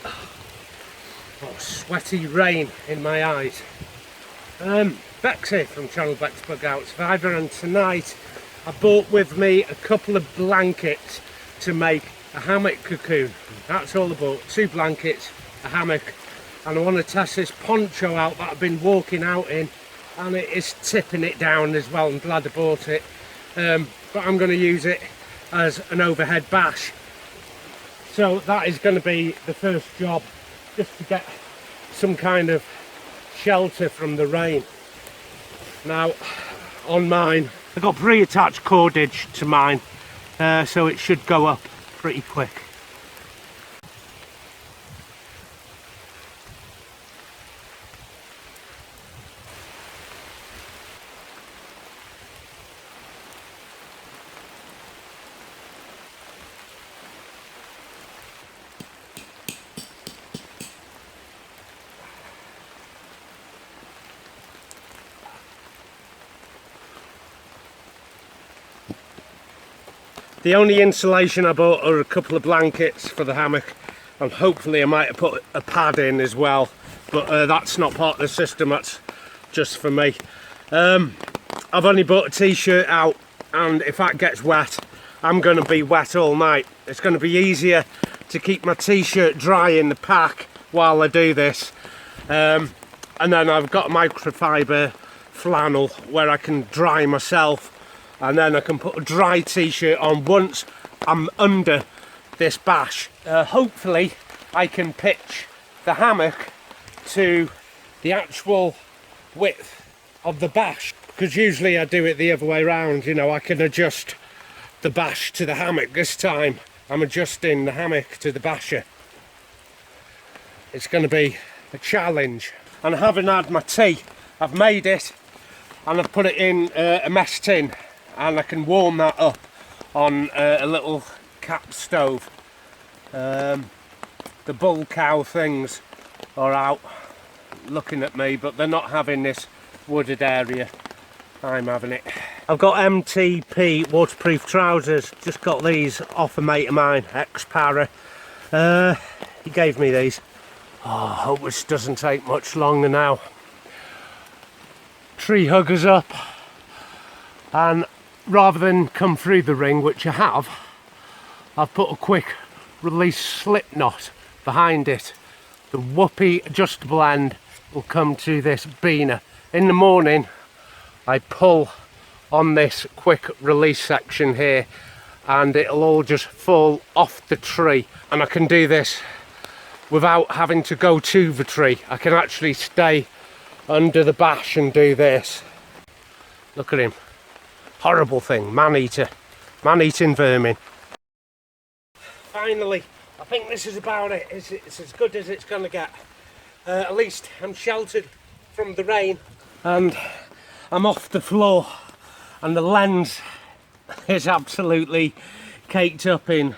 Oh, sweaty rain in my eyes. Bex here from channel bexbugoutsurvivor, and tonight I brought with me a couple of blankets to make a hammock cocoon. That's all I bought. 2 blankets, a hammock, and I want to test this poncho out that I've been walking out in, and it is tipping it down as well. I'm glad I bought it, but I'm going to use it as an overhead bash. So that is going to be the first job, just to get some kind of shelter from the rain. Now on mine, I've got pre-attached cordage to mine, so it should go up pretty quick. The only insulation I bought are a couple of blankets for the hammock, and hopefully I might have put a pad in as well, but that's not part of the system, that's just for me. I've only bought a t-shirt out, and if that gets wet, I'm going to be wet all night. It's going to be easier to keep my t-shirt dry in the pack while I do this. And then I've got a microfiber flannel where I can dry myself, and then I can put a dry t-shirt on once I'm under this bash. Hopefully I can pitch the hammock to the actual width of the bash, because usually I do it the other way around, you know. I can adjust the bash to the hammock. This time I'm adjusting the hammock to the basher. It's going to be a challenge. And having had my tea, I've made it and I've put it in a mess tin, and I can warm that up on a little cap stove. The bull cow things are out looking at me, but they're not having this wooded area. I'm having it. I've got MTP waterproof trousers. Just got these off a mate of mine, ex-para. He gave me these. Oh, I hope this doesn't take much longer now. Tree huggers up, and rather than come through the ring, which I have, I've put a quick release slip knot behind it. The whoopee adjustable end will come to this beaner. In the morning I pull on this quick release section here, and it'll all just fall off the tree, and I can do this without having to go to the tree. I can actually stay under the bash and do this. Look at him. Horrible thing, man-eater, man-eating vermin. Finally, I think this is about it. It's as good as it's going to get. At least I'm sheltered from the rain, and I'm off the floor, and the lens is absolutely caked up in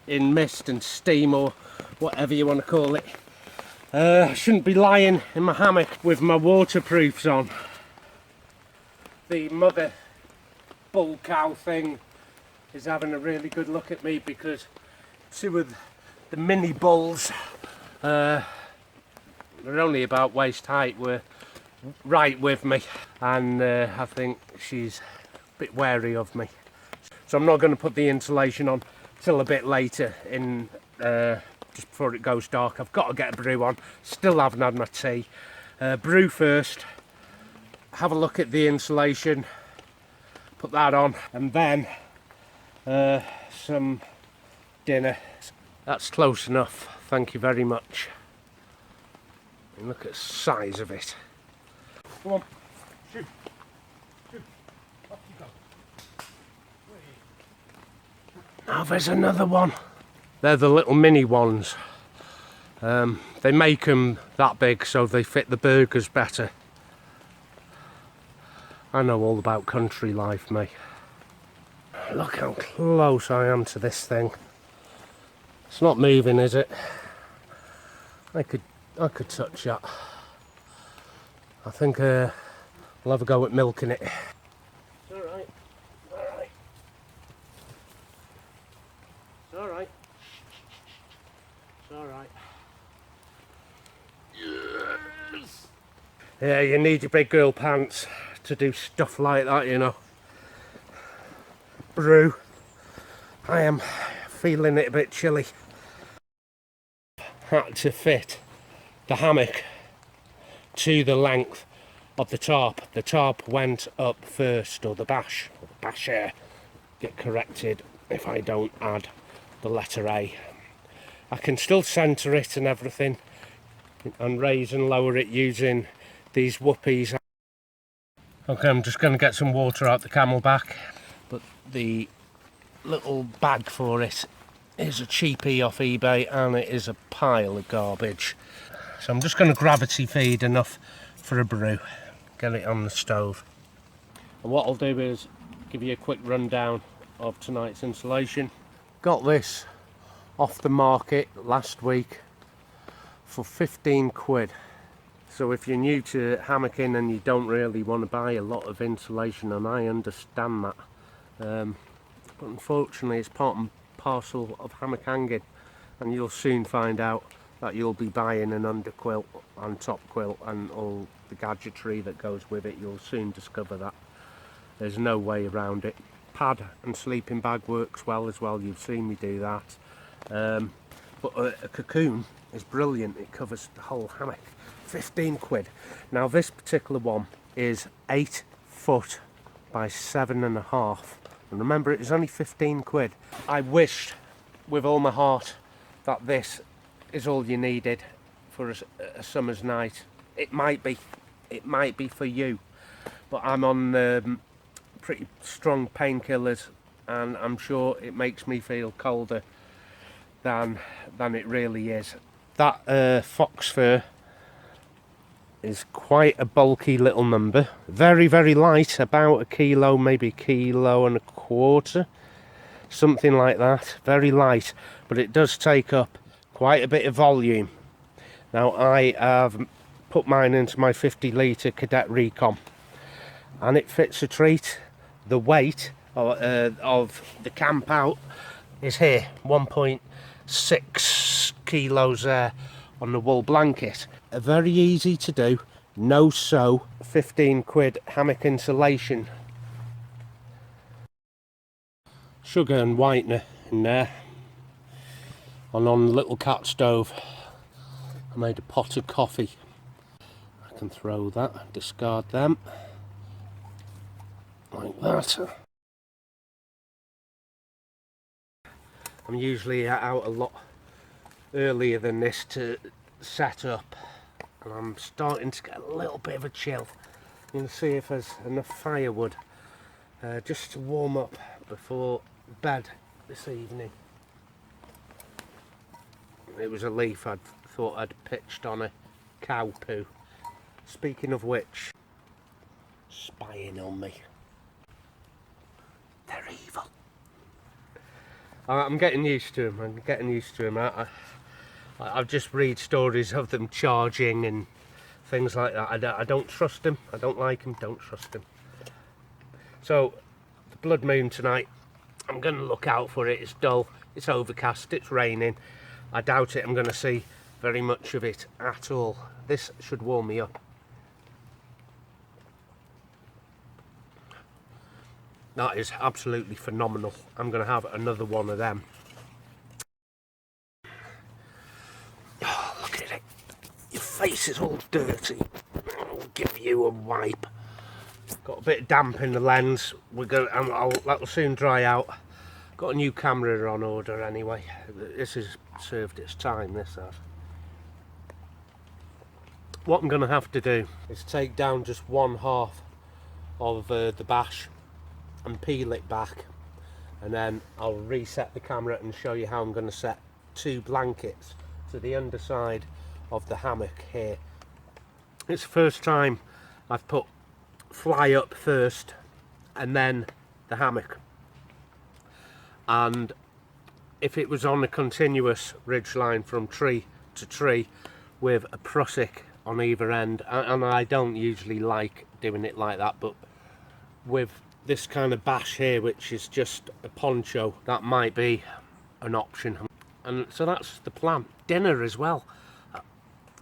mist and steam, or whatever you want to call it. I shouldn't be lying in my hammock with my waterproofs on. The mother bull cow thing is having a really good look at me, because 2 of the mini bulls, they're only about waist height, were right with me, and I think she's a bit wary of me. So I'm not going to put the insulation on till a bit later, in just before it goes dark. I've got to get a brew on. Still haven't had my tea. Brew first, have a look at the insulation, put that on, and then some dinner. That's close enough, thank you very much. And look at the size of it. Come on, shoot, shoot, off you go. Now there's another one. They're the little mini ones. They make them that big so they fit the burgers better. I know all about country life, mate. Look how close I am to this thing. It's not moving, is it? I could touch that. I think we'll have a go at milking it. It's alright. Alright. It's alright. It's Alright. Yes! Yeah, you need your big girl pants to do stuff like that, you know. Brew. I am feeling it a bit chilly. Had to fit the hammock to the length of the tarp. The tarp went up first, or the bash air. Get corrected if I don't add the letter A. I can still centre it and everything, and raise and lower it using these whoopies. Okay, I'm just going to get some water out the camelback, but the little bag for it is a cheapie off eBay, and it is a pile of garbage. So I'm just going to gravity feed enough for a brew, get it on the stove. And what I'll do is give you a quick rundown of tonight's installation. Got this off the market last week for 15 quid. So if you're new to hammocking and you don't really want to buy a lot of insulation, and I understand that, but unfortunately it's part and parcel of hammock hanging, and you'll soon find out that you'll be buying an underquilt and top quilt and all the gadgetry that goes with it. You'll soon discover that there's no way around it. Pad and sleeping bag works well as well, you've seen me do that. But a Cocoon is brilliant, it covers the whole hammock. 15 quid. Now this particular one is 8 foot by 7.5, and remember, it was only 15 quid. I wished with all my heart that this is all you needed for a summer's night. It might be for you, but I'm on pretty strong painkillers, and I'm sure it makes me feel colder than it really is. That fox fur is quite a bulky little number, very light, about a kilo, maybe a kilo and a quarter, something like that. Very light, but it does take up quite a bit of volume. Now I have put mine into my 50 litre Cadet Recon, and it fits a treat. The weight of the camp out is here, 1.6 kilos there on the wool blanket. Very easy to do, no sew, 15 quid hammock insulation. Sugar and whitener in there, and on the little cat stove I made a pot of coffee. I can throw that, discard them, like that. I'm usually out a lot earlier than this to set up, and I'm starting to get a little bit of a chill. I'm going to see if there's enough firewood just to warm up before bed this evening. It was a leaf I thought I'd pitched on a cow poo. Speaking of which, spying on me. They're evil. I'm getting used to them. I've just read stories of them charging and things like that. I don't trust them. I don't like them. Don't trust them. So the blood moon tonight, I'm going to look out for it. It's dull, it's overcast, it's raining. I doubt it I'm going to see very much of it at all. This should warm me up. That is absolutely phenomenal. I'm going to have another one of them. Oh, look at it. Your face is all dirty. I'll give you a wipe. Got a bit of damp in the lens. That'll soon dry out. Got a new camera on order anyway. This has served its time, this has. What I'm going to have to do is take down just one half of the bash and peel it back, and then I'll reset the camera and show you how I'm going to set 2 blankets to the underside of the hammock here. It's the first time I've put fly up first and then the hammock, and if it was on a continuous ridge line from tree to tree with a prusik on either end, and I don't usually like doing it like that, but with this kind of bash here, which is just a poncho, that might be an option. And so that's the plan. Dinner as well.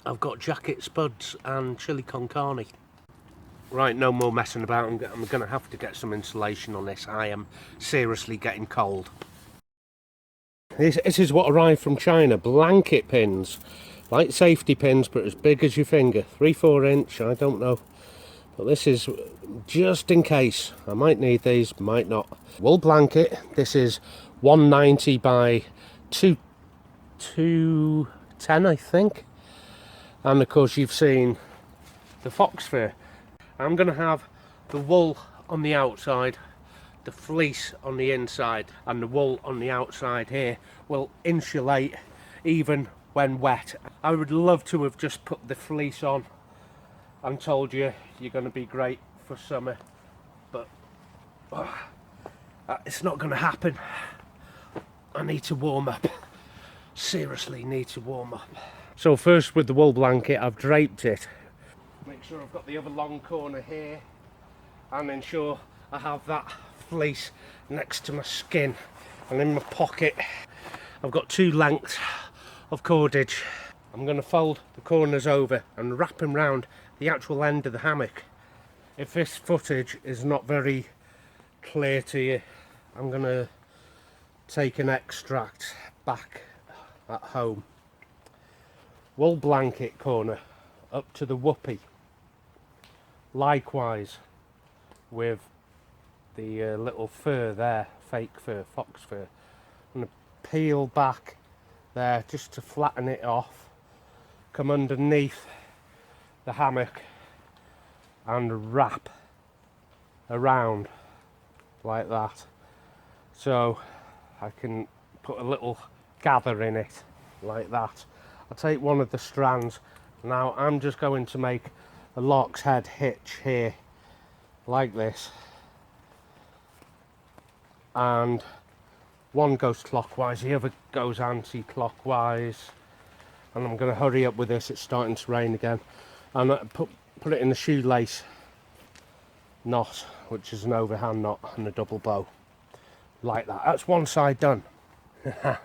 I've got jacket spuds and chili con carne. Right, no more messing about. I'm going to have to get some insulation on this. I am seriously getting cold. This is what arrived from China. Blanket pins. Like safety pins, but as big as your finger. 3-4 inch, I don't know. But this is just in case. I might need these, might not. Wool blanket. This is 190 by 210, I think. And of course you've seen the fox fur. I'm going to have the wool on the outside, the fleece on the inside, and the wool on the outside here will insulate even when wet. I would love to have just put the fleece on and told you you're going to be great for summer, but it's not going to happen. I need to warm up. Seriously need to warm up. So first with the wool blanket, I've draped it. Make sure I've got the other long corner here and ensure I have that fleece next to my skin. And in my pocket I've got 2 lengths of cordage. I'm going to fold the corners over and wrap them round the actual end of the hammock. If this footage is not very clear to you, I'm going to take an extract back at home. Wool blanket corner up to the whoopee. Likewise with the little fur there, fake fur, fox fur. I'm going to peel back there just to flatten it off, come underneath the hammock and wrap around like that, so I can put a little gather in it like that. I'll take one of the strands. Now I'm just going to make a lark's head hitch here like this, and one goes clockwise, the other goes anti-clockwise, and I'm going to hurry up with this, it's starting to rain again, and put it in the shoelace knot, which is an overhand knot and a double bow like that. That's one side done. I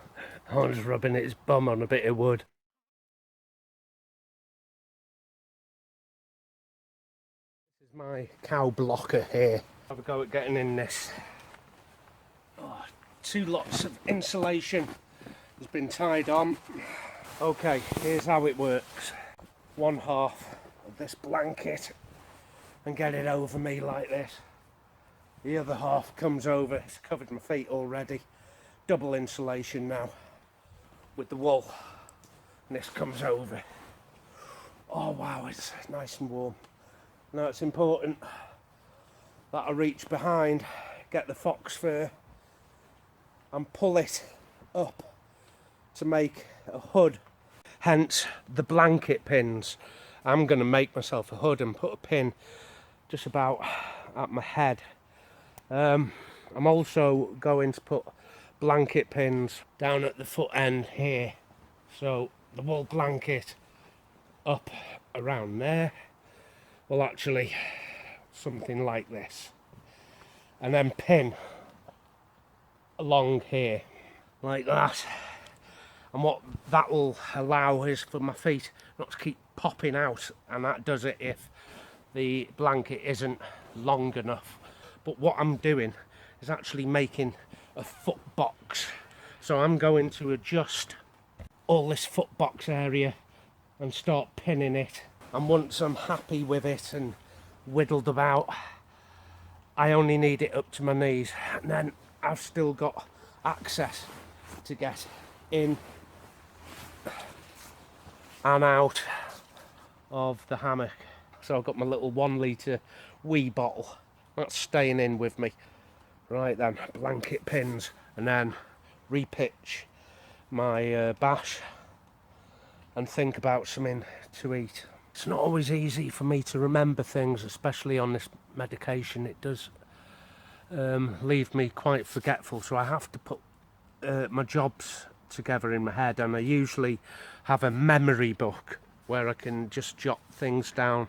was rubbing its bum on a bit of wood. This is my cow blocker here. Have a go at getting in this. 2 lots of insulation has been tied on. Okay, here's how it works. 1/2 of this blanket and get it over me like this. The other half comes over. It's covered my feet already. Double insulation now with the wool. And this comes over. Oh wow, it's nice and warm. Now it's important that I reach behind, get the fox fur and pull it up to make a hood, hence the blanket pins. I'm going to make myself a hood and put a pin just about at my head. I'm also going to put blanket pins down at the foot end here, so the wool blanket up around there, well actually something like this, and then pin along here like that. And what that will allow is for my feet not to keep popping out, and that does it if the blanket isn't long enough. But what I'm doing is actually making a foot box, so I'm going to adjust all this foot box area and start pinning it, and once I'm happy with it and whittled about, I only need it up to my knees, and then I've still got access to get in and out of the hammock. So I've got my little 1 litre wee bottle that's staying in with me. Right then, blanket pins, and then repitch my bash and think about something to eat. It's not always easy for me to remember things, especially on this medication. It does leave me quite forgetful, so I have to put my jobs together in my head, and I usually have a memory book where I can just jot things down,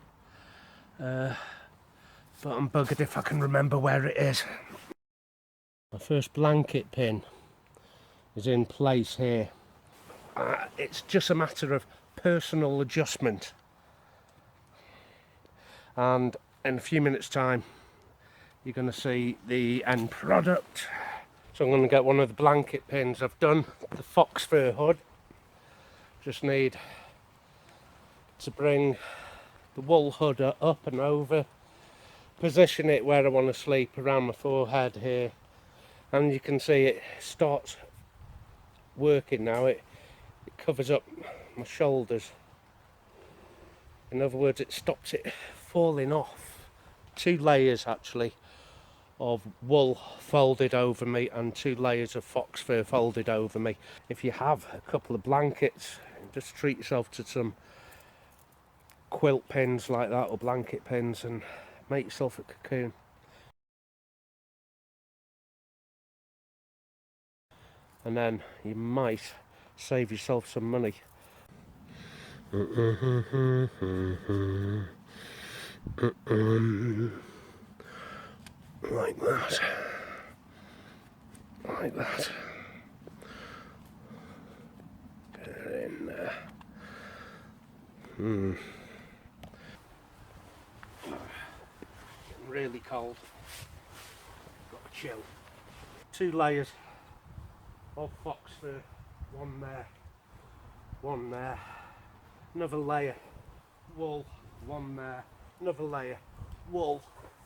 but I'm buggered if I can remember where it is. My first blanket pin is in place here, it's just a matter of personal adjustment, and in a few minutes time you're going to see the end product. So I'm going to get one of the blanket pins. I've done the fox fur hood, just need to bring the wool hood up and over, position it where I want to sleep, around my forehead here, and you can see it starts working now. It covers up my shoulders. In other words, it stops it falling off. 2 layers actually of wool folded over me and 2 layers of fox fur folded over me. If you have a couple of blankets, just treat yourself to some quilt pins like that, or blanket pins, and make yourself a cocoon. And then you might save yourself some money. Like that. Like that. Get it in there. Really cold. Got a chill. 2 layers of fox fur. One there. One there. Another layer. Wool. One there. Another layer. Wool.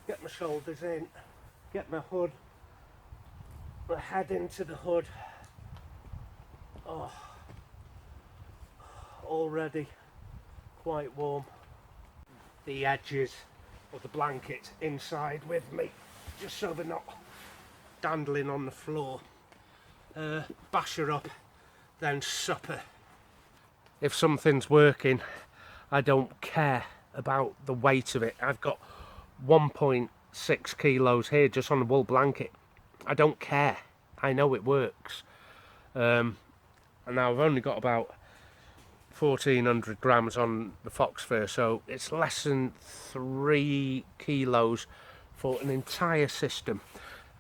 Get my shoulders in. Get my hood, my head into the hood. Oh, already quite warm. The edges of the blanket inside with me, just so they're not dandling on the floor. Bash her up, then supper. If something's working, I don't care about the weight of it. I've got 1.6 kilos here just on a wool blanket. I don't care. I know it works. And now I've only got about 1400 grams on the fox fur, so it's less than 3 kilos for an entire system.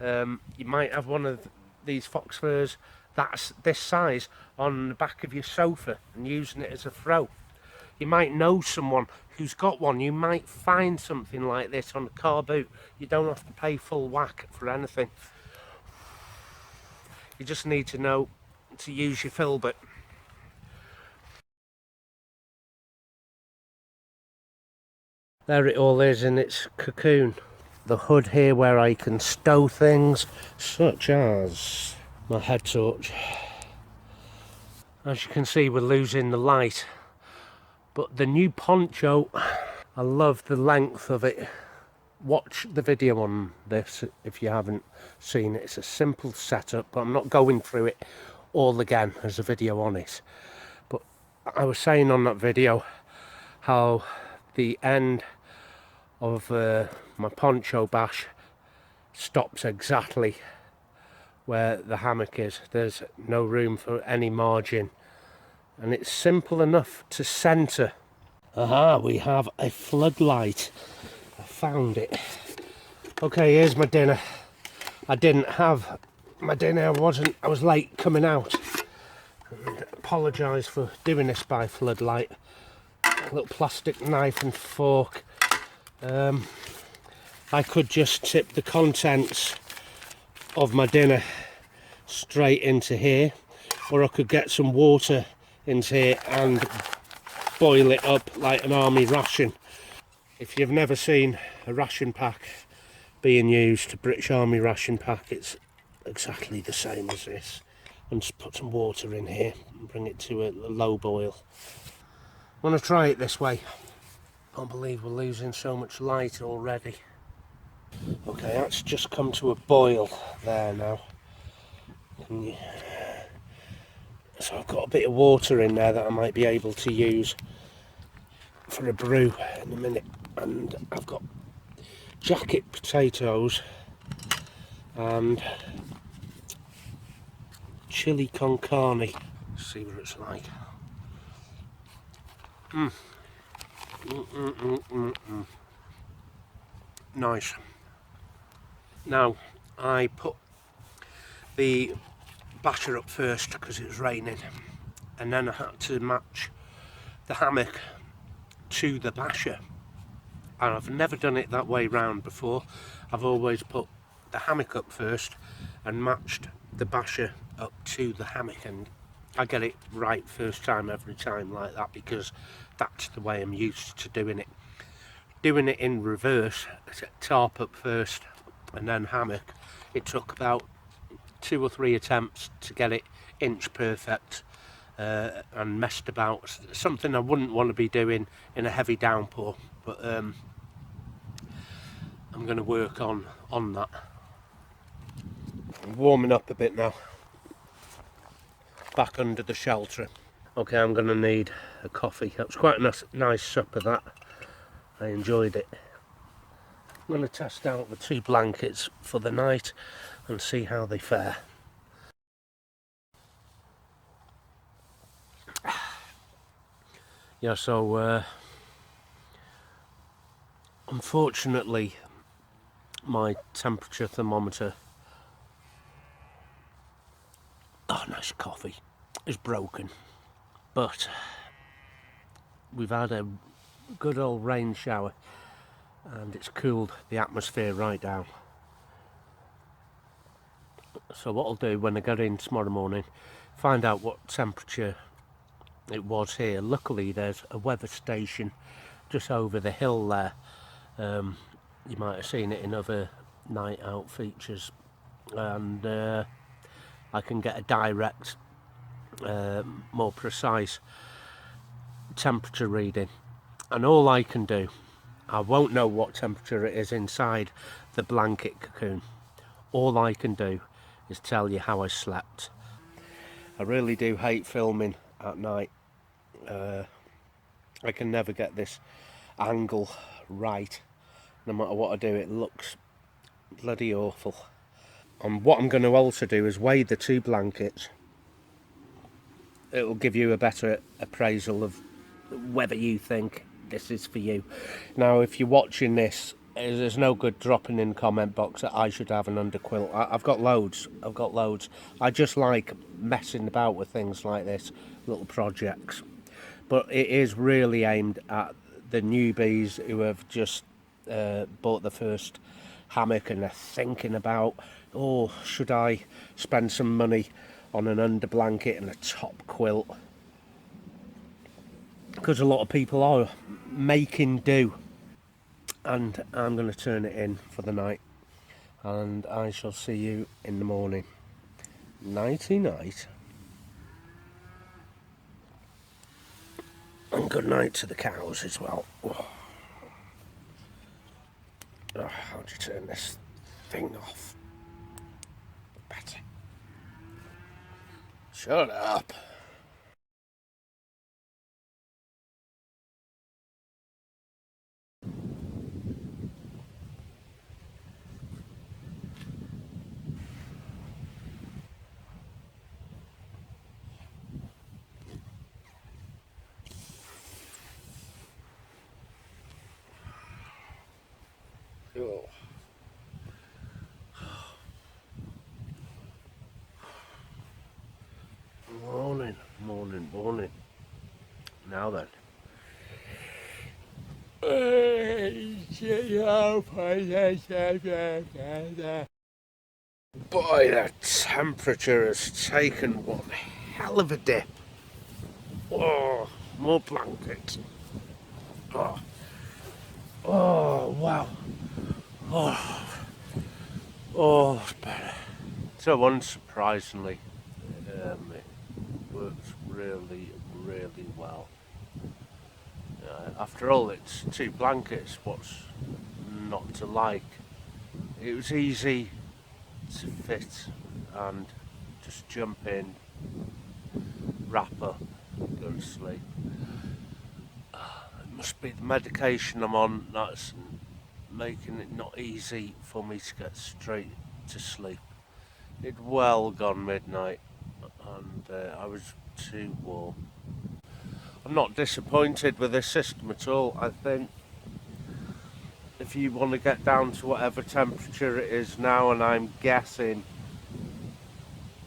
You might have one of these fox furs that's this size on the back of your sofa and using it as a throw. You might know someone who's got one. You might find something like this on a car boot. You don't have to pay full whack for anything. You just need to know to use your filbert. There it all is in its cocoon. The hood here where I can stow things such as my head torch. As you can see, we're losing the light. But the new Poncho, I love the length of it. Watch the video on this if you haven't seen it. It's a simple setup, but I'm not going through it all again. There's a video on it. But I was saying on that video how the end of my poncho bash stops exactly where the hammock is. There's no room for any margin. And it's simple enough to centre. Aha, we have a floodlight. I found it. Okay, here's my dinner. I didn't have my dinner. I was late coming out. Apologise for doing this by floodlight. A little plastic knife and fork. I could just tip the contents of my dinner straight into here, or I could get some water into here and boil it up like an army ration. If you've never seen a ration pack being used, a British Army ration pack, it's exactly the same as this. And just put some water in here and bring it to a low boil. I'm going to try it this way. I can't believe we're losing so much light already. Okay, that's just come to a boil there now. So I've got a bit of water in there that I might be able to use for a brew in a minute. And I've got jacket potatoes and chili con carne. Let's see what it's like. Nice. Now, I put the batter up first because it was raining. and then I had to match the hammock to the basher, and I've never done it that way round before. I've always put the hammock up first and matched the basher up to the hammock, and I get it right first time every time like that, because that's the way I'm used to doing it. Doing it in reverse, tarp up first and then hammock, it took about 2 or 3 attempts to get it inch perfect, and messed about. Something I wouldn't want to be doing in a heavy downpour, but I'm going to work on that. I'm warming up a bit now, back under the shelter. Okay, I'm going to need a coffee. That was quite a nice supper, that. I enjoyed it. I'm going to test out the 2 blankets for the night and see how they fare. Yeah, so unfortunately my temperature thermometer, oh nice coffee, is broken, but we've had a good old rain shower and it's cooled the atmosphere right down. So what I'll do when I get in tomorrow morning, find out what temperature it was here. Luckily there's a weather station just over the hill there. You might have seen it in other night out features, and I can get a direct, more precise temperature reading. And all I can do, I won't know what temperature it is inside the blanket cocoon. All I can do is tell you how I slept. I really do hate filming at night. I can never get this angle right. No matter what I do, it looks bloody awful. And what I'm going to also do is weigh the 2 blankets. It will give you a better appraisal of whether you think this is for you. Now, if you're watching this, there's no good dropping in the comment box that I should have an underquilt. I've got loads. I just like messing about with things like this, little projects. But it is really aimed at the newbies who have just bought the first hammock and they're thinking about, oh, should I spend some money on an under blanket and a top quilt? Because a lot of people are making do. And I'm going to turn it in for the night, and I shall see you in the morning. Nighty night. And good night to the cows as well. Oh, how do you turn this thing off? Better. Shut up. Oh. Morning. Now then. Boy, the temperature has taken one hell of a dip. Oh, more blankets. Oh, wow. Oh, it's better. So unsurprisingly, it works really well. After all, it's 2 blankets. What's not to like? It was easy to fit and just jump in, wrap up, go to sleep. It must be the medication I'm on that's making it not easy for me to get straight to sleep. It'd well gone midnight and I was too warm. I'm not disappointed with this system at all. I think if you want to get down to whatever temperature it is now, and I'm guessing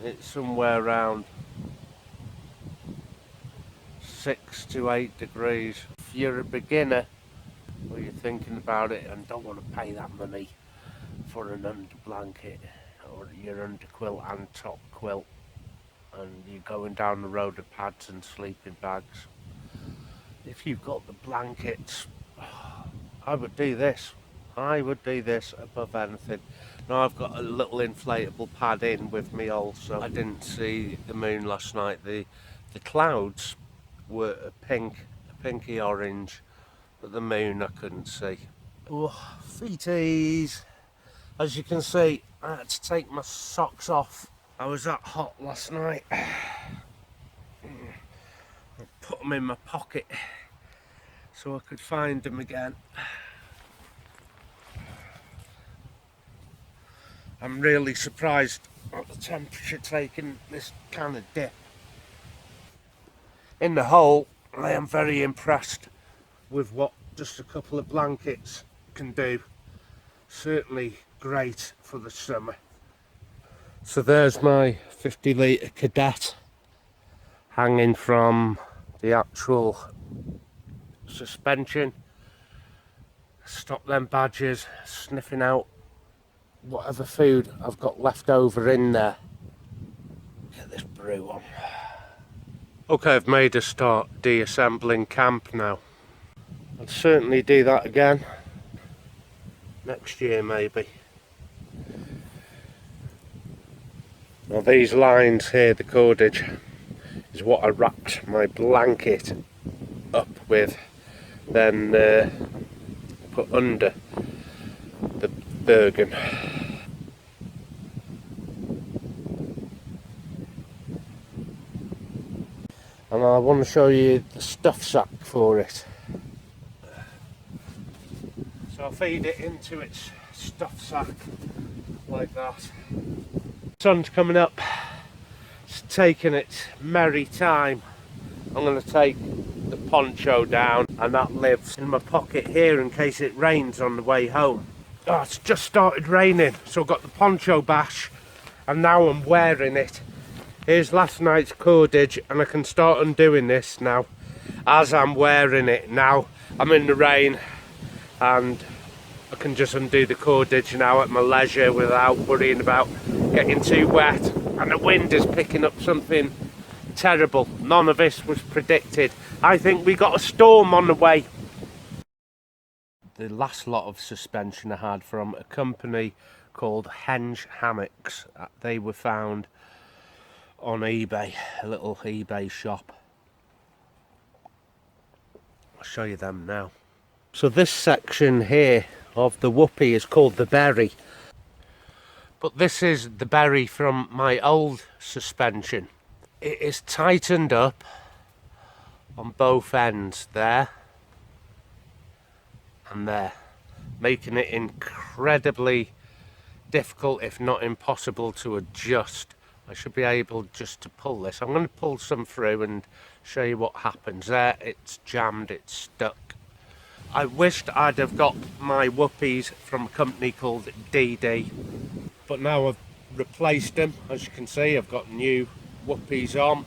it's somewhere around 6 to 8 degrees. If you're a beginner or you're thinking about it and don't want to pay that money for an under blanket or your under quilt and top quilt, and you're going down the road of pads and sleeping bags, if you've got the blankets, I would do this. I would do this above anything. Now I've got a little inflatable pad in with me also. I didn't see the moon last night. The clouds were a pinky orange, but the moon I couldn't see. Oh, feeties. As you can see, I had to take my socks off. I was that hot last night. I put them in my pocket so I could find them again. I'm really surprised at the temperature taking this kind of dip. In the whole, I am very impressed with what just a couple of blankets can do. Certainly great for the summer. So there's my 50-litre Cadet hanging from the actual suspension. Stop them badgers sniffing out whatever food I've got left over in there. Get this brew on. Okay, I've made a start deassembling camp now. I'll certainly do that again next year maybe. Now these lines here, the cordage, is what I wrapped my blanket up with, then put under the Bergen. And I want to show you the stuff sack for it. So I feed it into its stuff sack like that. Sun's coming up, it's taking its merry time. I'm going to take the poncho down, and that lives in my pocket here in case it rains on the way home. Oh, it's just started raining, so I've got the poncho bash and now I'm wearing it. Here's last night's cordage, and I can start undoing this now as I'm wearing it. Now I'm in the rain and I can just undo the cordage now at my leisure without worrying about getting too wet. And the wind is picking up something terrible. None of this was predicted. I think we got a storm on the way. The last lot of suspension I had from a company called Henge Hammocks. They were found on eBay, a little eBay shop. I'll show you them now. So this section here of the whoopee is called the berry, but this is the berry from my old suspension. It is tightened up on both ends there and there, making it incredibly difficult, if not impossible, to adjust. I should be able just to pull this. I'm going to pull some through and show you what happens. There, it's jammed, it's stuck. I wished I'd have got my whoopies from a company called DD, but now I've replaced them. As you can see, I've got new whoopies on.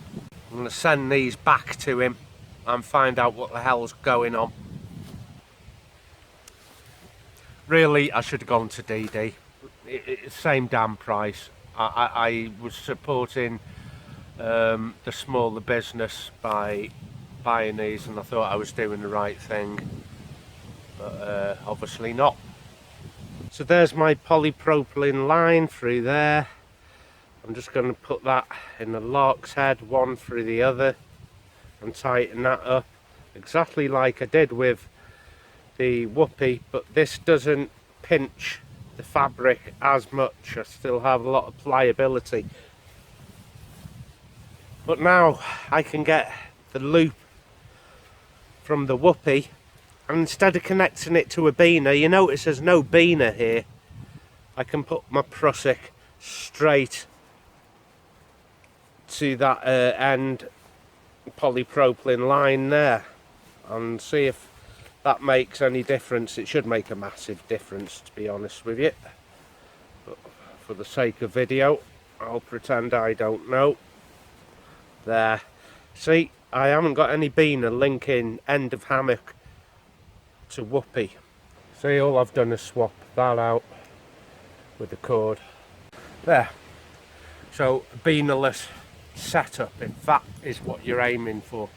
I'm going to send these back to him and find out what the hell's going on. Really, I should have gone to DD. Same damn price. I was supporting the smaller business by buying these, and I thought I was doing the right thing, but obviously not. So there's my polypropylene line through there. I'm just going to put that in the lark's head, one through the other, and tighten that up exactly like I did with the whoopee, but this doesn't pinch the fabric as much. I still have a lot of pliability, but now I can get the loop from the whoopee, and instead of connecting it to a beaner, you notice there's no beaner here, I can put my prusik straight to that end polypropylene line there, and see if that makes any difference. It should make a massive difference, to be honest with you, but for the sake of video I'll pretend I don't know. There, see, I haven't got any beaner linking end of hammock to whoopee. See, all I've done is swap that out with the cord. There. So beanerless setup, if that is what you're aiming for.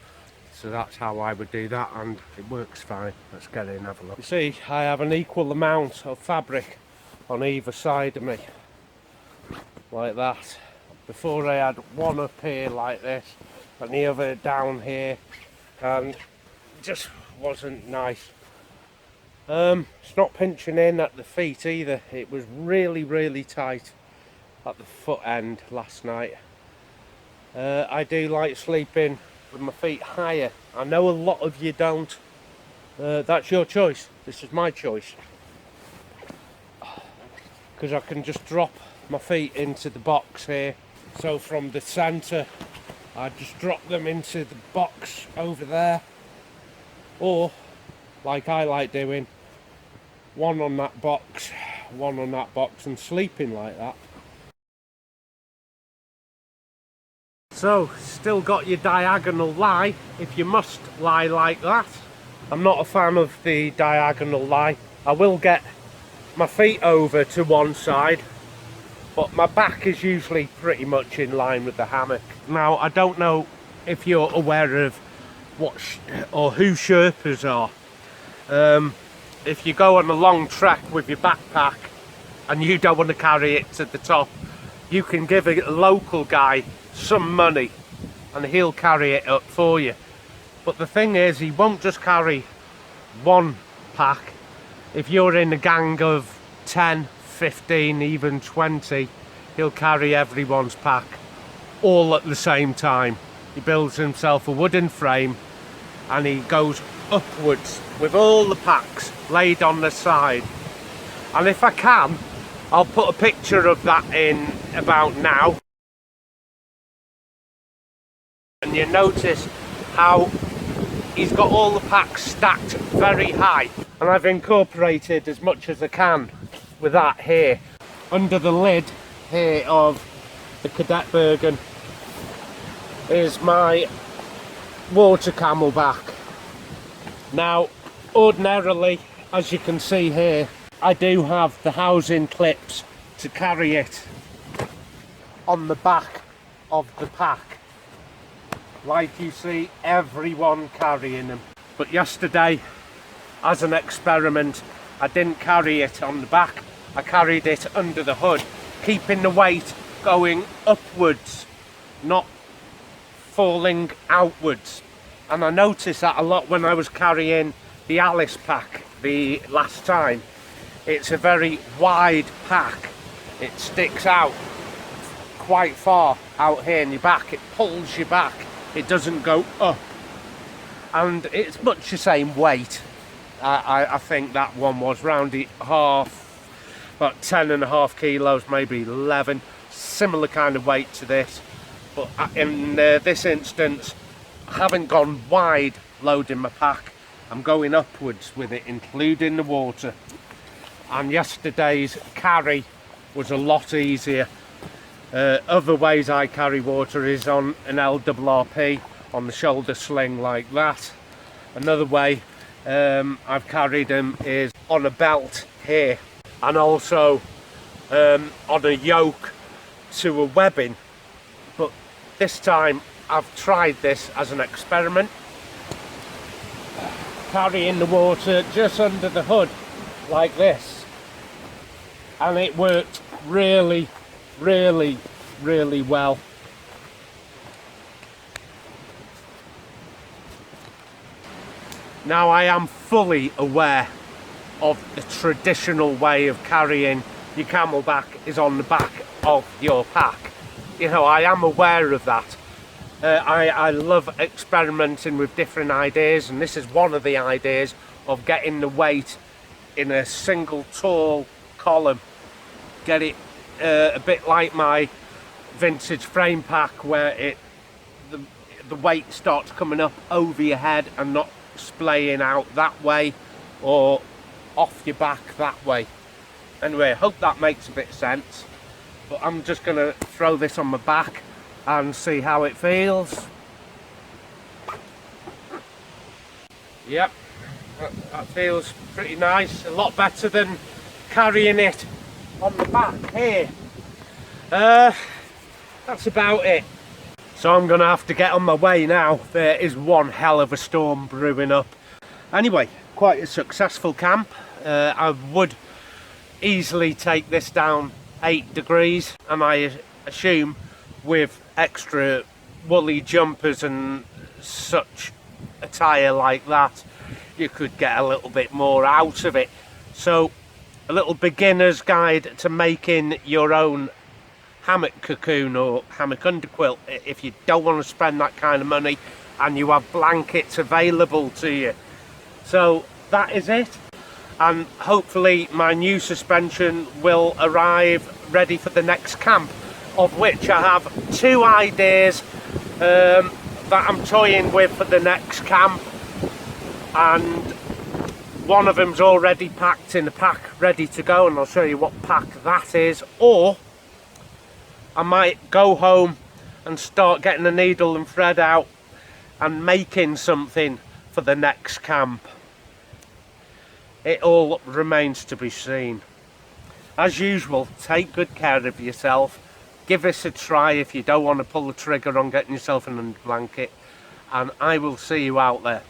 So that's how I would do that, and it works fine. Let's get in and have a look. You see, I have an equal amount of fabric on either side of me, like that. Before I had one up here like this, and the other down here, and it just wasn't nice. It's not pinching in at the feet either. It was really tight at the foot end last night. I do like sleeping with my feet higher. I know a lot of you don't. That's your choice. This is my choice. Because I can just drop my feet into the box here. So from the centre, I just drop them into the box over there. Or, like I like doing, one on that box, one on that box, and sleeping like that. So, still got your diagonal lie, if you must lie like that. I'm not a fan of the diagonal lie. I will get my feet over to one side, but my back is usually pretty much in line with the hammock. Now, I don't know if you're aware of what or who Sherpas are. If you go on a long trek with your backpack and you don't want to carry it to the top, you can give a local guy some money and he'll carry it up for you. But the thing is, he won't just carry one pack. If you're in a gang of 10, 15, even 20, he'll carry everyone's pack all at the same time. He builds himself a wooden frame and he goes upwards with all the packs laid on the side. And if I can, I'll put a picture of that in about now. And you notice how he's got all the packs stacked very high. And I've incorporated as much as I can with that here. Under the lid here of the Cadet Bergen is my water camelback. Now, ordinarily, as you can see here, I do have the housing clips to carry it on the back of the pack, like you see everyone carrying them. But yesterday, as an experiment, I didn't carry it on the back, I carried it under the hood, keeping the weight going upwards, not falling outwards. And I noticed that a lot when I was carrying the Alice pack the last time. It's a very wide pack, it sticks out quite far out here in your back, it pulls you back. It doesn't go up, and it's much the same weight. I think that one was round half, about 10.5 kilos, maybe 11, similar kind of weight to this. But in this instance, I haven't gone wide loading my pack, I'm going upwards with it, including the water. And yesterday's carry was a lot easier. Other ways I carry water is on an LRRP on the shoulder sling like that. Another way I've carried them is on a belt here, and also on a yoke to a webbing. But this time I've tried this as an experiment, carrying the water just under the hood like this, and it worked really well. Now, I am fully aware of the traditional way of carrying your camelback is on the back of your pack. You know, I am aware of that. I love experimenting with different ideas, and this is one of the ideas of getting the weight in a single tall column. Get it a bit like my vintage frame pack, where the weight starts coming up over your head and not splaying out that way or off your back that way. Anyway, I hope that makes a bit of sense, but I'm just going to throw this on my back and see how it feels. Yep, that feels pretty nice, a lot better than carrying it on the back here. That's about it. So I'm gonna have to get on my way now. There is one hell of a storm brewing up. Anyway, quite a successful camp. I would easily take this down 8 degrees, and I assume with extra woolly jumpers and such attire like that, you could get a little bit more out of it. So a little beginner's guide to making your own hammock cocoon or hammock underquilt if you don't want to spend that kind of money and you have blankets available to you. So that is it, and hopefully my new suspension will arrive ready for the next camp, of which I have 2 ideas that I'm toying with for the next camp, and one of them's already packed in a pack ready to go, and I'll show you what pack that is. Or I might go home and start getting a needle and thread out and making something for the next camp. It all remains to be seen. As usual, take good care of yourself. Give this a try if you don't want to pull the trigger on getting yourself an under blanket, and I will see you out there.